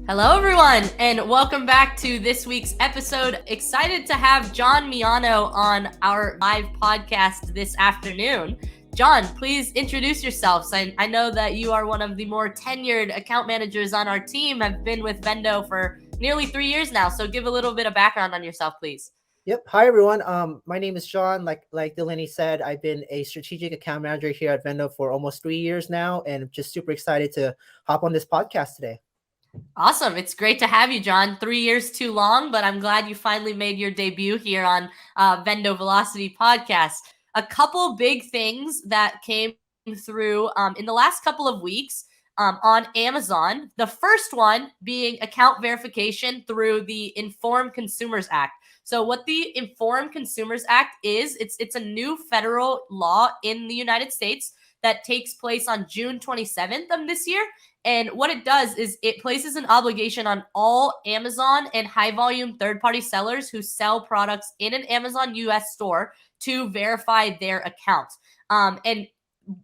Hello, everyone, and welcome back to this week's episode. Excited to have John Miano on our live podcast this afternoon. John, please introduce yourselves. I know that you are one of the more tenured account managers on our team, have been with VENDO for nearly 3 years now, so give a little bit of background on yourself, please. Yep. Hi, everyone. My name is John. Like Delaney said, I've been a strategic account manager here at Vendo for almost 3 years now, and just super excited to hop on this podcast today. Awesome. It's great to have you, John. 3 years too long, but I'm glad you finally made your debut here on VENDO Velocity Podcast. A couple big things that came through in the last couple of weeks on Amazon. The first one being account verification through the Informed Consumers Act. So what the Informed Consumers Act is, it's a new federal law in the United States that takes place on June 27th of this year. And what it does is it places an obligation on all Amazon and high volume third-party sellers who sell products in an Amazon US store to verify their account. And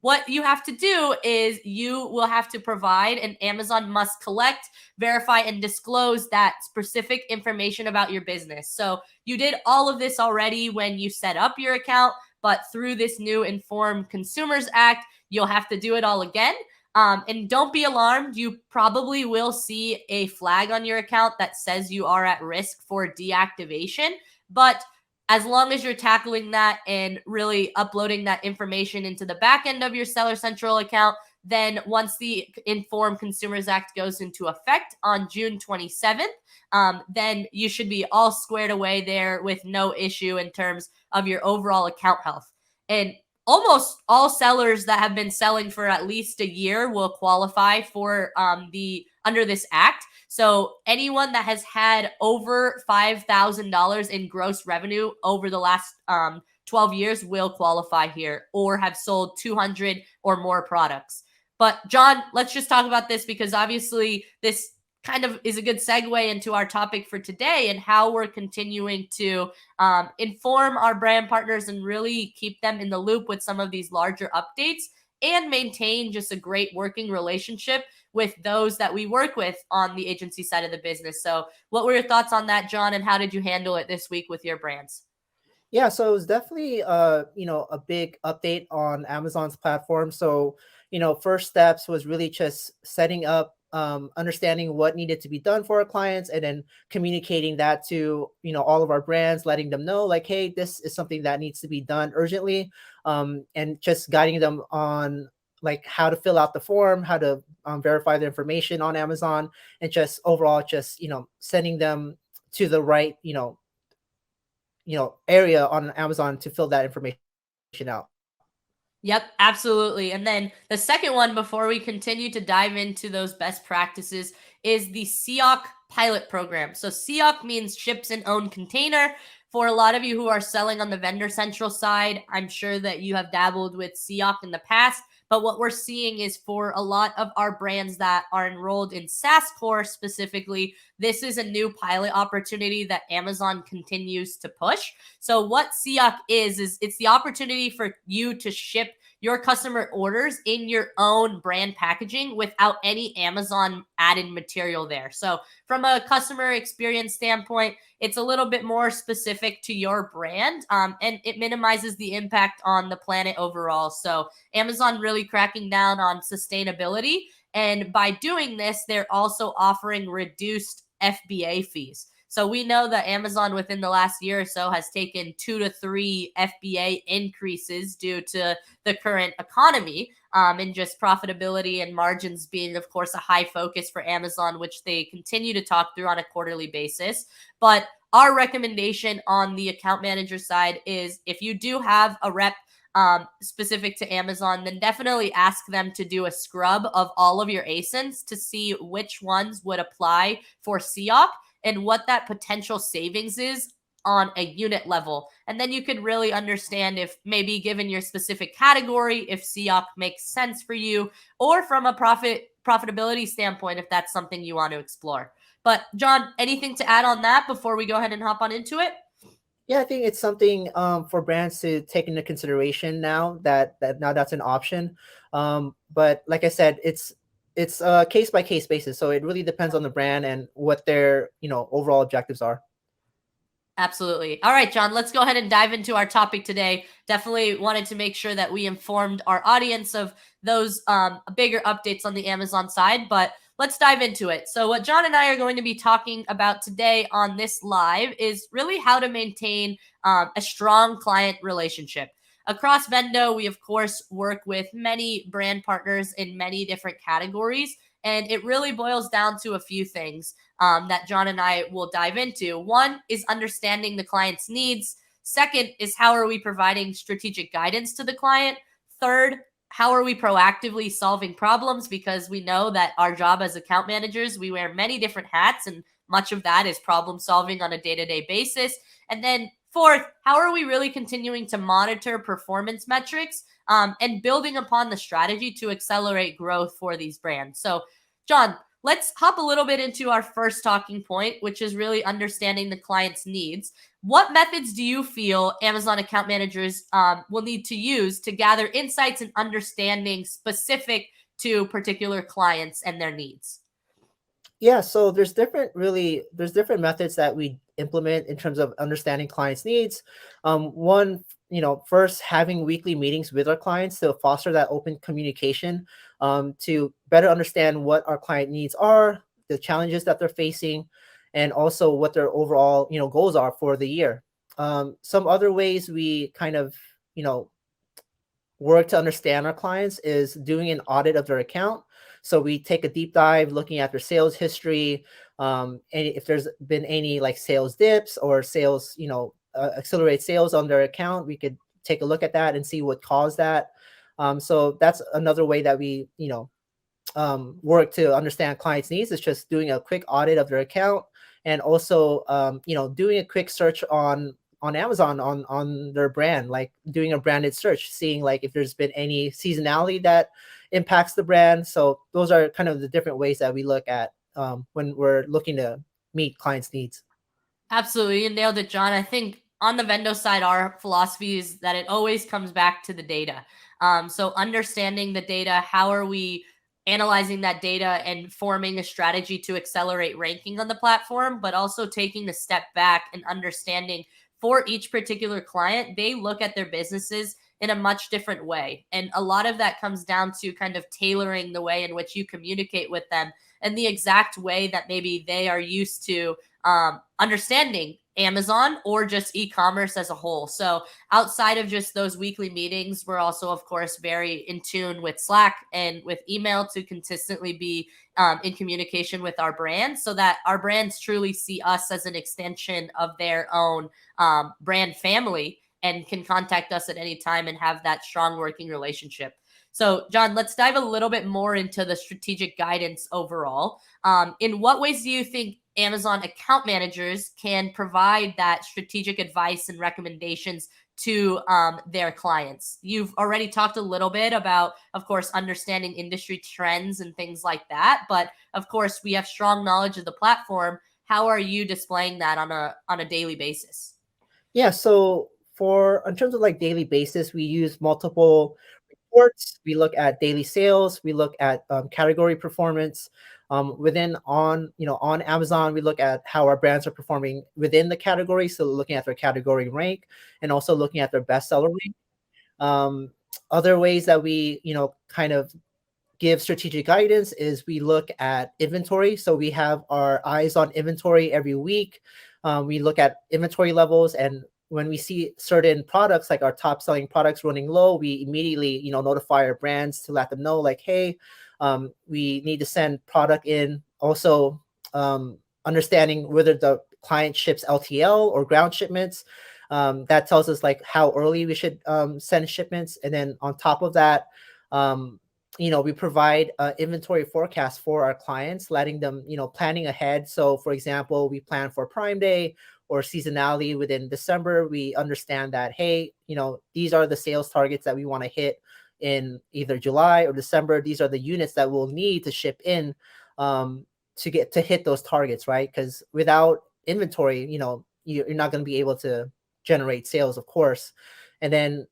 what you have to do is you will have to provide, and Amazon must collect, verify, and disclose that specific information about your business. So you did all of this already when you set up your account, but through this new Informed Consumers Act, you'll have to do it all again. And don't be alarmed. You probably will see a flag on your account that says you are at risk for deactivation. But as long as you're tackling that and really uploading that information into the back end of your Seller Central account, then once the Informed Consumers Act goes into effect on June 27th, then you should be all squared away there with no issue in terms of your overall account health. And almost all sellers that have been selling for at least a year will qualify for under this act. So anyone that has had over $5,000 in gross revenue over the last 12 years will qualify here, or have sold 200 or more products. But John, let's just talk about this, because obviously this kind of is a good segue into our topic for today and how we're continuing to inform our brand partners and really keep them in the loop with some of these larger updates and maintain just a great working relationship with those that we work with on the agency side of the business. So what were your thoughts on that, John, and how did you handle it this week with your brands? Yeah, so it was definitely a big update on Amazon's platform. So, first steps was really just setting up, understanding what needed to be done for our clients, and then communicating that to all of our brands, letting them know like, hey, this is something that needs to be done urgently, and just guiding them on like how to fill out the form, how to verify the information on Amazon, and just overall just sending them to the right area on Amazon to fill that information out. Yep, absolutely. And then the second one, before we continue to dive into those best practices, is the SIOC pilot program. So SIOC means ships and own container. For a lot of you who are selling on the Vendor Central side, I'm sure that you have dabbled with SIOC in the past. But what we're seeing is for a lot of our brands that are enrolled in SaaS Core specifically, this is a new pilot opportunity that Amazon continues to push. So what SIOC is it's the opportunity for you to ship your customer orders in your own brand packaging without any Amazon added material there. So from a customer experience standpoint, it's a little bit more specific to your brand, and it minimizes the impact on the planet overall. So Amazon really cracking down on sustainability. And by doing this, they're also offering reduced FBA fees. So we know that Amazon within the last year or so has taken 2 to 3 FBA increases due to the current economy, and just profitability and margins being, of course, a high focus for Amazon, which they continue to talk through on a quarterly basis. But our recommendation on the account manager side is if you do have a rep specific to Amazon, then definitely ask them to do a scrub of all of your ASINs to see which ones would apply for SIOC and what that potential savings is on a unit level. And then you could really understand if maybe given your specific category, if SIOC makes sense for you, or from a profitability standpoint, if that's something you want to explore. But John, anything to add on that before we go ahead and hop on into it? Yeah, I think it's something for brands to take into consideration now that now that's an option. But like I said, it's It's a case by case basis, so it really depends on the brand and what their overall objectives are. Absolutely. All right, John, let's go ahead and dive into our topic today. Definitely wanted to make sure that we informed our audience of those bigger updates on the Amazon side, but let's dive into it. So, what John and I are going to be talking about today on this live is really how to maintain a strong client relationship. Across Vendo, we of course work with many brand partners in many different categories, and it really boils down to a few things that John and I will dive into. One is understanding the client's needs. Second is how are we providing strategic guidance to the client? Third, how are we proactively solving problems? Because we know that our job as account managers, we wear many different hats, and much of that is problem solving on a day-to-day basis. And then fourth, how are we really continuing to monitor performance metrics and building upon the strategy to accelerate growth for these brands? So, John, let's hop a little bit into our first talking point, which is really understanding the client's needs. What methods do you feel Amazon account managers will need to use to gather insights and understanding specific to particular clients and their needs? Yeah, so there's different methods that we implement in terms of understanding clients' needs. One, first having weekly meetings with our clients to foster that open communication, to better understand what our client needs are, the challenges that they're facing, and also what their overall goals are for the year. Some other ways we kind of you know work to understand our clients is doing an audit of their account. So we take a deep dive looking at their sales history, and if there's been any like sales dips or sales, accelerate sales on their account, we could take a look at that and see what caused that. So that's another way that we, work to understand clients' needs. Is just doing a quick audit of their account, and also doing a quick search on Amazon on their brand, like doing a branded search, seeing like if there's been any seasonality that impacts the brand. So those are kind of the different ways that we look at when we're looking to meet clients' needs. Absolutely. You nailed it, John. I think on the Vendo side, our philosophy is that it always comes back to the data. So understanding the data, how are we analyzing that data and forming a strategy to accelerate ranking on the platform, but also taking a step back and understanding for each particular client, they look at their businesses in a much different way. And a lot of that comes down to kind of tailoring the way in which you communicate with them and the exact way that maybe they are used to understanding Amazon or just e-commerce as a whole. So outside of just those weekly meetings, we're also, of course, very in tune with Slack and with email to consistently be in communication with our brands so that our brands truly see us as an extension of their own brand family and can contact us at any time and have that strong working relationship. So, John, let's dive a little bit more into the strategic guidance overall. In what ways do you think Amazon account managers can provide that strategic advice and recommendations to their clients? You've already talked a little bit about, of course, understanding industry trends and things like that. But of course, we have strong knowledge of the platform. How are you displaying that on a daily basis? Yeah, so for in terms of like daily basis, we use multiple reports. We look at daily sales. We look at category performance. Within on Amazon, we look at how our brands are performing within the category. So looking at their category rank and also looking at their bestseller rank. Um, Other ways that we kind of give strategic guidance is we look at inventory. So we have our eyes on inventory every week. We look at inventory levels, and when we see certain products, like our top selling products running low, we immediately, notify our brands to let them know, like, hey, we need to send product in. Also, understanding whether the client ships LTL or ground shipments. That tells us like how early we should send shipments, and then on top of that, um, we provide inventory forecast for our clients, letting them, planning ahead. So for example, we plan for Prime Day or seasonality within December. We understand that, hey, these are the sales targets that we want to hit in either July or December. These are the units that we'll need to ship in to get to hit those targets, right? Because without inventory, you're not going to be able to generate sales, of course. And then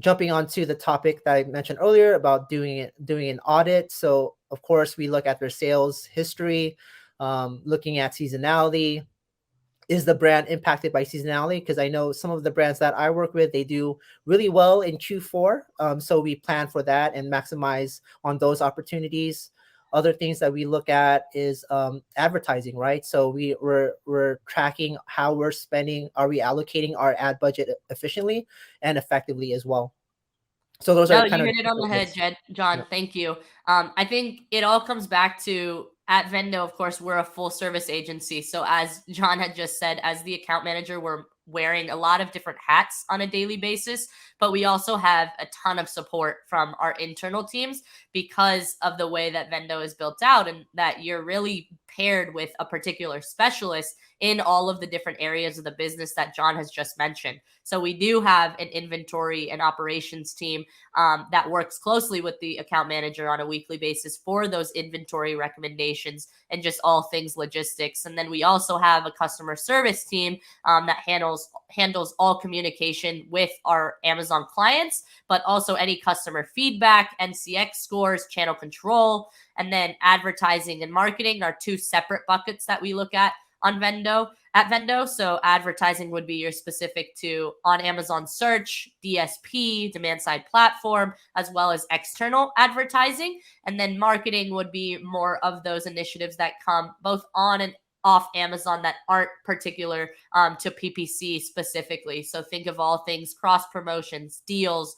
jumping onto the topic that I mentioned earlier about doing an audit. So of course we look at their sales history, looking at seasonality. Is the brand impacted by seasonality? Because I know some of the brands that I work with, they do really well in Q4. So we plan for that and maximize on those opportunities. Other things that we look at is advertising, right? So we're tracking how we're spending. Are we allocating our ad budget efficiently and effectively as well? So those are No, kind you of hit it on the head, John. yeah. Thank you. I think it all comes back to at Vendo, of course, we're a full service agency. So, as John had just said, as the account manager, we're wearing a lot of different hats on a daily basis, but we also have a ton of support from our internal teams because of the way that Vendo is built out and that you're really paired with a particular specialist in all of the different areas of the business that John has just mentioned. So, we do have an inventory and operations team that works closely with the account manager on a weekly basis for those inventory recommendations and just all things logistics. And then we also have a customer service team that handles all communication with our Amazon clients, but also any customer feedback, NCX scores, channel control, and then advertising and marketing are two separate buckets that we look at on Vendo. So advertising would be your specific to on Amazon search, DSP, demand side platform, as well as external advertising. And then marketing would be more of those initiatives that come both on and off Amazon that aren't particular to PPC specifically. So think of all things cross promotions, deals,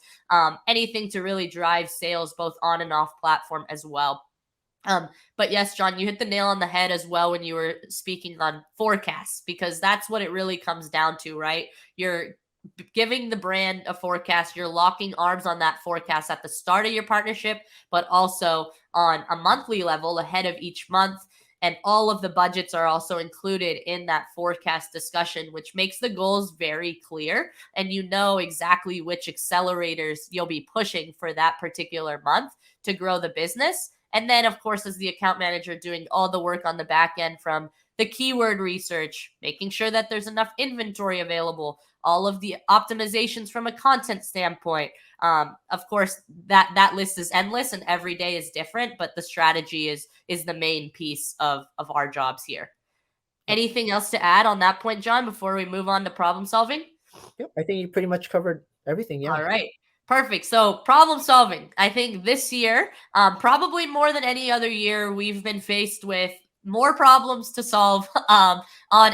anything to really drive sales both on and off platform as well. But yes, John, you hit the nail on the head as well when you were speaking on forecasts, because that's what it really comes down to, right? You're giving the brand a forecast, you're locking arms on that forecast at the start of your partnership, but also on a monthly level ahead of each month. And all of the budgets are also included in that forecast discussion, which makes the goals very clear. And you know exactly which accelerators you'll be pushing for that particular month to grow the business. And then, of course, as the account manager, doing all the work on the back end from the keyword research, making sure that there's enough inventory available, all of the optimizations from a content standpoint. Of course, that list is endless and every day is different, but the strategy is the main piece of our jobs here. Yep. Anything else to add on that point, John, before we move on to problem solving? Yep, I think you pretty much covered everything. Yeah. All right. Perfect. So, problem solving. I think this year, probably more than any other year, we've been faced with more problems to solve on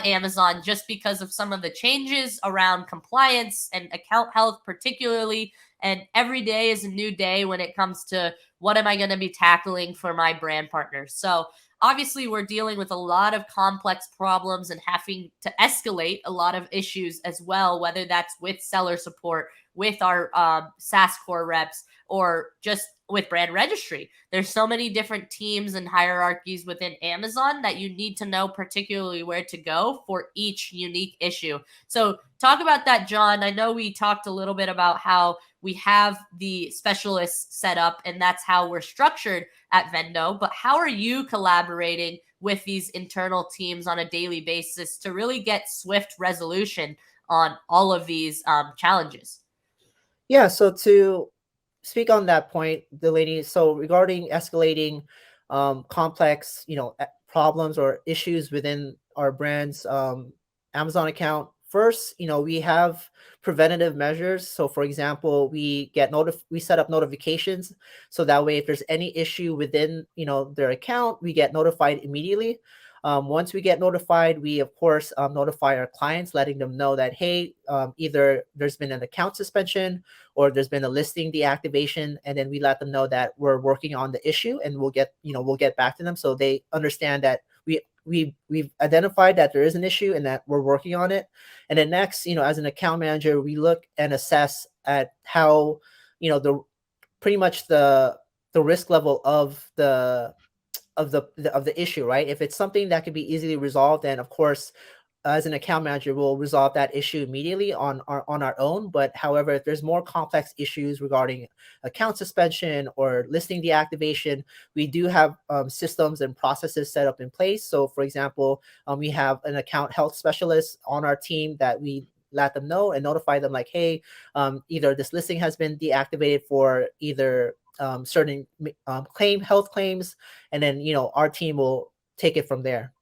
Amazon just because of some of the changes around compliance and account health, particularly. And every day is a new day when it comes to what am I going to be tackling for my brand partners. So, obviously, we're dealing with a lot of complex problems and having to escalate a lot of issues as well, whether that's with seller support, with our SaaS core reps, or just with brand registry. There's so many different teams and hierarchies within Amazon that you need to know particularly where to go for each unique issue. So talk about that, John. I know we talked a little bit about how we have the specialists set up and that's how we're structured at Vendo, but how are you collaborating with these internal teams on a daily basis to really get swift resolution on all of these challenges? Yeah. So to speak on that point, Delaney, so regarding escalating complex, problems or issues within our brand's Amazon account, first, we have preventative measures. So for example, we set up notifications so that way if there's any issue within, their account, we get notified immediately. Once we get notified, we of course notify our clients, letting them know that, hey, either there's been an account suspension or there's been a listing deactivation, and then we let them know that we're working on the issue and we'll get back to them so they understand that we've identified that there is an issue and that we're working on it. And then next, as an account manager, we look and assess at how, the pretty much the risk level of the issue, right? If it's something that can be easily resolved, then of course, as an account manager, we'll resolve that issue immediately on our own. But however, if there's more complex issues regarding account suspension or listing deactivation, we do have systems and processes set up in place. So for example, we have an account health specialist on our team that we let them know and notify them like, hey, either this listing has been deactivated for either certain health claims, and then our team will take it from there.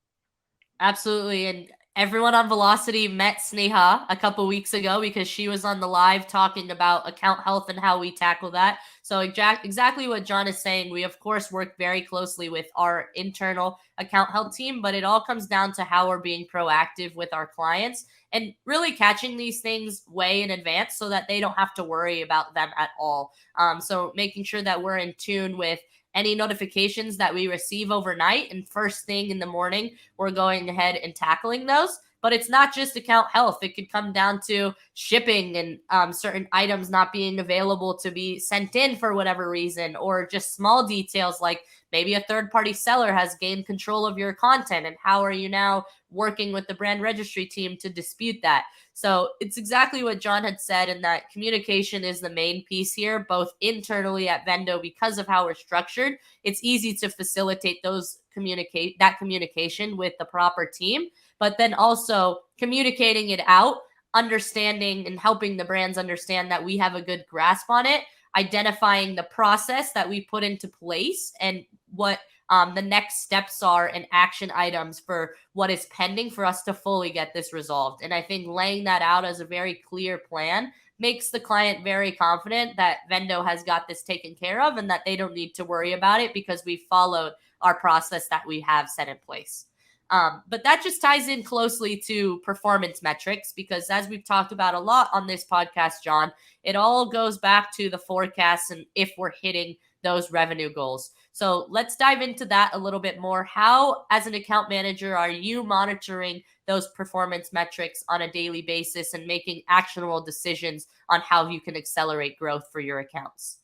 Absolutely. And everyone on Velocity met Sneha a couple weeks ago because she was on the live talking about account health and how we tackle that. So exactly what John is saying. We, of course, work very closely with our internal account health team, but it all comes down to how we're being proactive with our clients and really catching these things way in advance so that they don't have to worry about them at all. So making sure that we're in tune with any notifications that we receive overnight, and first thing in the morning, we're going ahead and tackling those. But it's not just account health. It could come down to shipping and certain items not being available to be sent in for whatever reason, or just small details like maybe a third-party seller has gained control of your content, and how are you now working with the brand registry team to dispute that? So it's exactly what John had said, and that communication is the main piece here, both internally at Vendo because of how we're structured. It's easy to facilitate that communication with the proper team, but then also communicating it out, understanding and helping the brands understand that we have a good grasp on it, identifying the process that we put into place and what the next steps are and action items for what is pending for us to fully get this resolved. And I think laying that out as a very clear plan makes the client very confident that Vendo has got this taken care of and that they don't need to worry about it because we followed our process that we have set in place. But that just ties in closely to performance metrics because, as we've talked about a lot on this podcast, John, it all goes back to the forecasts and if we're hitting those revenue goals. So let's dive into that a little bit more. How, as an account manager, are you monitoring those performance metrics on a daily basis and making actionable decisions on how you can accelerate growth for your accounts?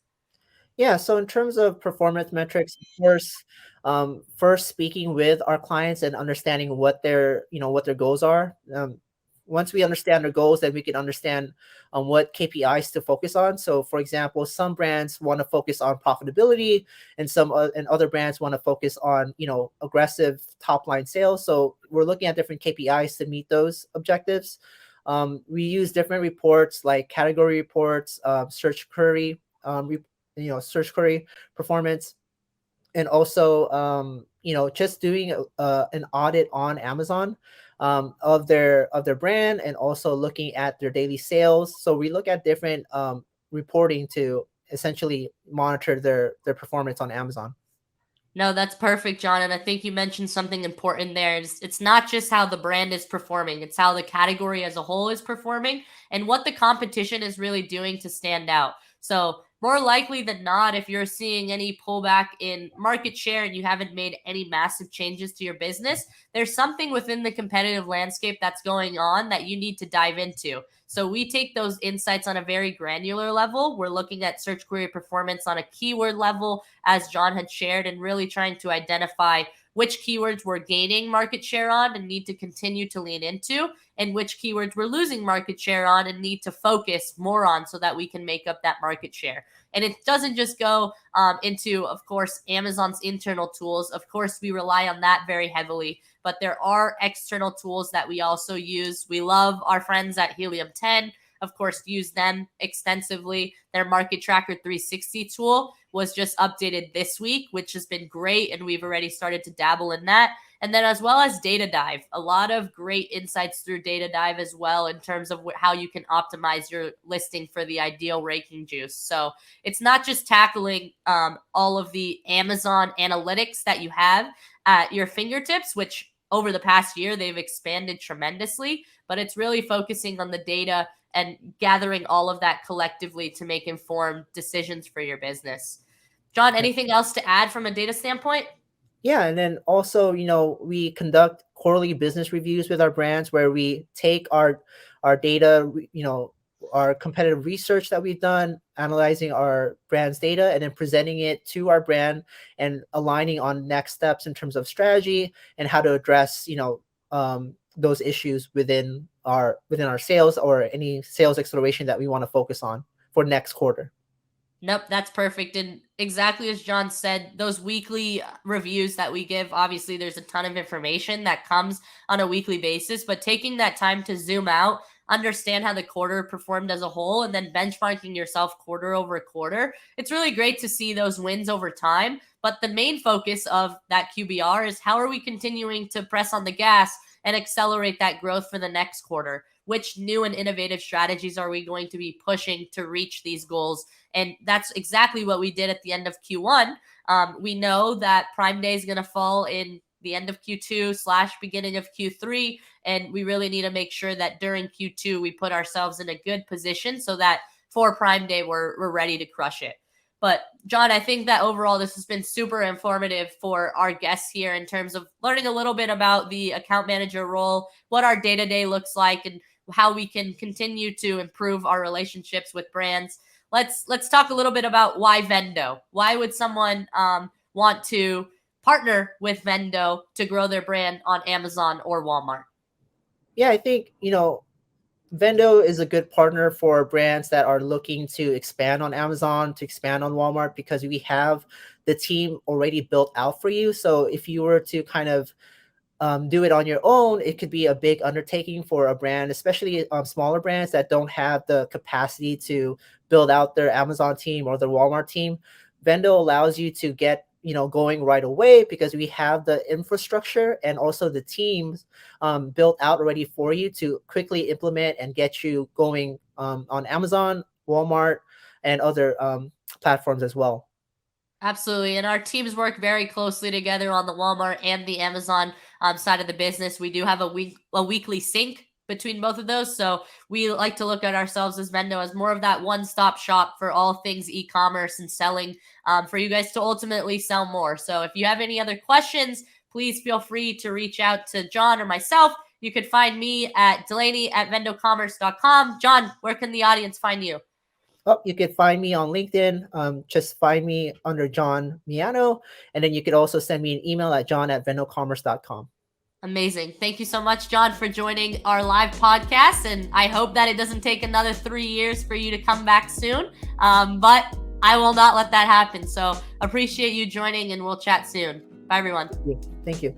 Yeah, so in terms of performance metrics, of course, first speaking with our clients and understanding what their goals are. Once we understand their goals, then we can understand what KPIs to focus on. So, for example, some brands want to focus on profitability, and and other brands want to focus on aggressive top line sales. So we're looking at different KPIs to meet those objectives. We use different reports like category reports, search query performance, and also just doing an audit on Amazon of their brand, and also looking at their daily sales. So we look at different reporting to essentially monitor their performance on Amazon. No, that's perfect, John. And I think you mentioned something important there. It's not just how the brand is performing, it's how the category as a whole is performing and what the competition is really doing to stand out. So, more likely than not, if you're seeing any pullback in market share and you haven't made any massive changes to your business, there's something within the competitive landscape that's going on that you need to dive into. So we take those insights on a very granular level. We're looking at search query performance on a keyword level, as John had shared, and really trying to identify which keywords we're gaining market share on and need to continue to lean into, and which keywords we're losing market share on and need to focus more on so that we can make up that market share. And it doesn't just go into, of course, Amazon's internal tools. Of course, we rely on that very heavily, but there are external tools that we also use. We love our friends at Helium 10. Of course, use them extensively. Their Market Tracker 360 tool was just updated this week, which has been great, and we've already started to dabble in that. And then as well as Data Dive, a lot of great insights through Data Dive as well in terms of how you can optimize your listing for the ideal ranking juice. So it's not just tackling all of the Amazon analytics that you have at your fingertips, which over the past year they've expanded tremendously, but it's really focusing on the data and gathering all of that collectively to make informed decisions for your business. John, anything else to add from a data standpoint? Yeah, and then also, we conduct quarterly business reviews with our brands where we take our data, our competitive research that we've done, analyzing our brand's data, and then presenting it to our brand and aligning on next steps in terms of strategy and how to address, those issues within our sales, or any sales acceleration that we want to focus on for next quarter. Nope, that's perfect. And exactly as John said, those weekly reviews that we give, obviously there's a ton of information that comes on a weekly basis, but taking that time to zoom out understand how the quarter performed as a whole, and then benchmarking yourself quarter over quarter. It's really great to see those wins over time. But the main focus of that QBR is how are we continuing to press on the gas and accelerate that growth for the next quarter? Which new and innovative strategies are we going to be pushing to reach these goals? And that's exactly what we did at the end of Q1. We know that Prime Day is going to fall in the end of Q2 / beginning of Q3. And we really need to make sure that during Q2, we put ourselves in a good position so that for Prime Day, we're ready to crush it. But John, I think that overall this has been super informative for our guests here in terms of learning a little bit about the account manager role, what our day-to-day looks like, and how we can continue to improve our relationships with brands. Let's talk a little bit about why Vendo. Why would someone want to partner with Vendo to grow their brand on Amazon or Walmart? Yeah, I think, Vendo is a good partner for brands that are looking to expand on Amazon, to expand on Walmart, because we have the team already built out for you. So if you were to kind of do it on your own, it could be a big undertaking for a brand, especially smaller brands that don't have the capacity to build out their Amazon team or their Walmart team. Vendo allows you to get going right away because we have the infrastructure and also the teams built out already for you to quickly implement and get you going on Amazon, Walmart, and other platforms as well. Absolutely. And our teams work very closely together on the Walmart and the Amazon side of the business. We do have a weekly sync between both of those. So we like to look at ourselves as Vendo as more of that one-stop shop for all things e-commerce and selling for you guys to ultimately sell more. So if you have any other questions, please feel free to reach out to John or myself. You could find me at Delaney@vendocommerce.com. John, where can the audience find you? Oh, you can find me on LinkedIn. Just find me under John Miano. And then you could also send me an email at john@vendocommerce.com. Amazing. Thank you so much, John, for joining our live podcast. And I hope that it doesn't take another 3 years for you to come back soon. But I will not let that happen. So appreciate you joining, and we'll chat soon. Bye, everyone. Thank you.